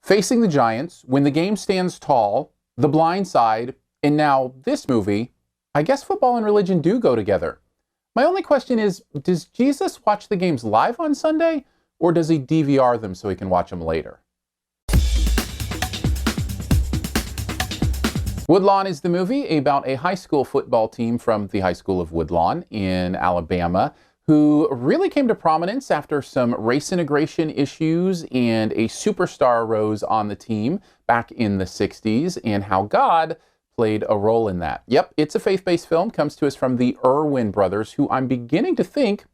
Facing the Giants, When the Game Stands Tall, The Blind Side, and now this movie, I guess football and religion do go together. My only question is, does Jesus watch the games live on Sunday, or does he DVR them so he can watch them later? Woodlawn is the movie about a high school football team from the High School of Woodlawn in Alabama who really came to prominence after some race integration issues and a superstar arose on the team back in the 60s, and how God played a role in that. Yep, it's a faith-based film, comes to us from the Irwin brothers, who I'm beginning to think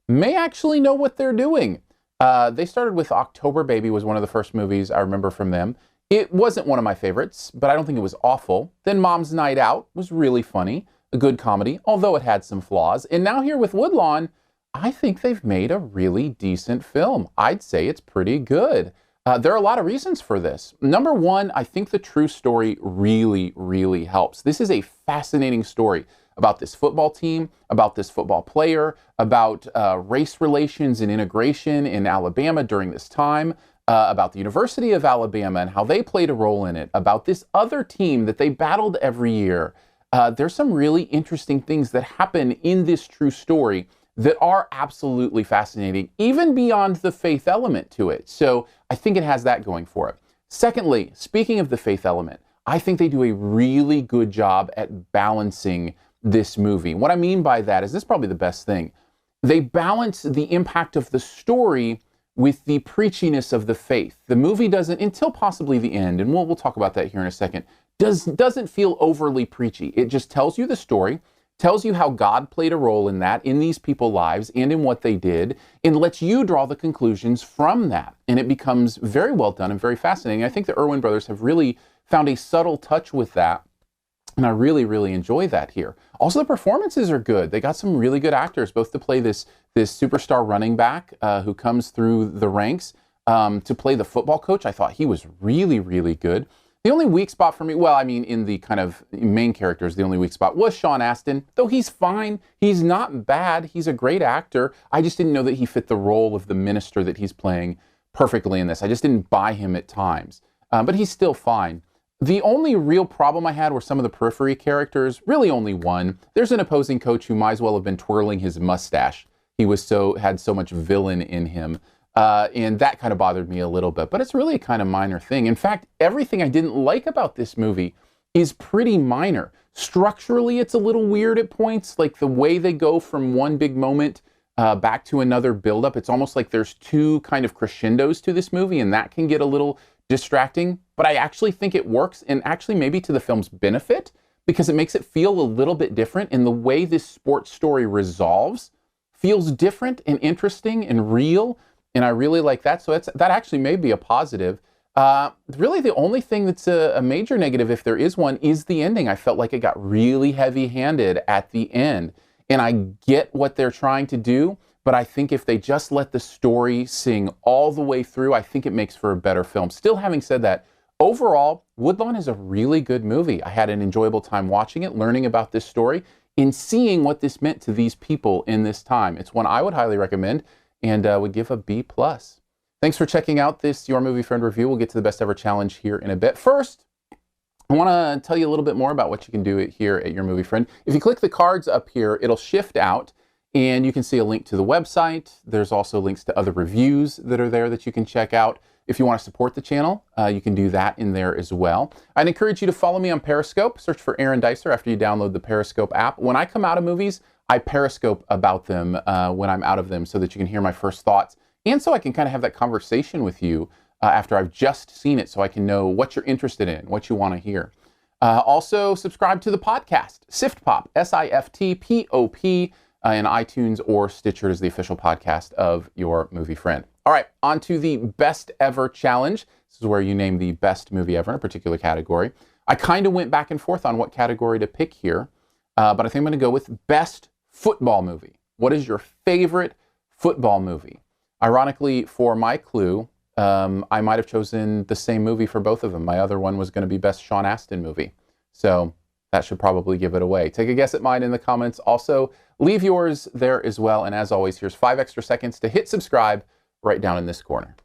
may actually know what they're doing. They started with October Baby, was one of the first movies I remember from them. It wasn't one of my favorites, but I don't think it was awful. Then Mom's Night Out was really funny, a good comedy, although it had some flaws. And now here with Woodlawn, I think they've made a really decent film. I'd say it's pretty good. There are a lot of reasons for this. Number one, I think the true story really helps. This is a fascinating story about this football team, about this football player, about race relations and integration in Alabama during this time, about the University of Alabama and how they played a role in it, about this other team that they battled every year. There's some really interesting things that happen in this true story that are absolutely fascinating, even beyond the faith element to it. So I think it has that going for it. Secondly, speaking of the faith element, I think they do a really good job at balancing this movie. What I mean by that is, this is probably the best thing. They balance the impact of the story with the preachiness of the faith. The movie doesn't, until possibly the end, and we'll talk about that here in a second, doesn't feel overly preachy. It just tells you the story, tells you how God played a role in that, in these people's lives, and in what they did, and lets you draw the conclusions from that. And it becomes very well done and very fascinating. I think the Irwin brothers have really found a subtle touch with that, and I really enjoy that here. Also, the performances are good. They got some really good actors, both to play this superstar running back who comes through the ranks, to play the football coach. I thought he was really good. The only weak spot for me, well, I mean, in the kind of main characters, the only weak spot was Sean Astin, though he's fine. He's not bad. He's a great actor. I just didn't know that he fit the role of the minister that he's playing perfectly in this. I just didn't buy him at times, but he's still fine. The only real problem I had were some of the periphery characters, really only one. There's an opposing coach who might as well have been twirling his mustache. He had so much villain in him. And that kind of bothered me a little bit, but it's really a kind of minor thing. In fact, everything I didn't like about this movie is pretty minor. Structurally, it's a little weird at points, like the way they go from one big moment back to another buildup. It's almost like there's two kind of crescendos to this movie, and that can get a little distracting, but I actually think it works, and actually maybe to the film's benefit, because it makes it feel a little bit different, and the way this sports story resolves feels different and interesting and real. And I really like that. So that actually may be a positive. Really, the only thing that's a major negative, if there is one, is the ending. I felt like it got really heavy-handed at the end. And I get what they're trying to do, but I think if they just let the story sing all the way through, I think it makes for a better film. Still, having said that, overall, Woodlawn is a really good movie. I had an enjoyable time watching it, learning about this story, and seeing what this meant to these people in this time. It's one I would highly recommend, and would give a B+. Thanks for checking out this Your Movie Friend review. We'll get to the Best Ever Challenge here in a bit. First, I want to tell you a little bit more about what you can do here at Your Movie Friend. If you click the cards up here, it'll shift out, and you can see a link to the website. There's also links to other reviews that are there that you can check out. If you want to support the channel, you can do that in there as well. I'd encourage you to follow me on Periscope. Search for Aaron Dicer after you download the Periscope app. When I come out of movies, I Periscope about them when I'm out of them, so that you can hear my first thoughts, and so I can kind of have that conversation with you after I've just seen it, so I can know what you're interested in, what you want to hear. Also, subscribe to the podcast, SiftPop, SiftPop, in iTunes or Stitcher is the official podcast of Your Movie Friend. All right, on to the Best Ever Challenge. This is where you name the best movie ever in a particular category. I kind of went back and forth on what category to pick here, but I think I'm going to go with Best Football Movie. What is your favorite football movie? Ironically, for my clue, I might have chosen the same movie for both of them. My other one was going to be Best Sean Astin Movie. So that should probably give it away. Take a guess at mine in the comments. Also, leave yours there as well. And as always, here's 5 extra seconds to hit subscribe right down in this corner.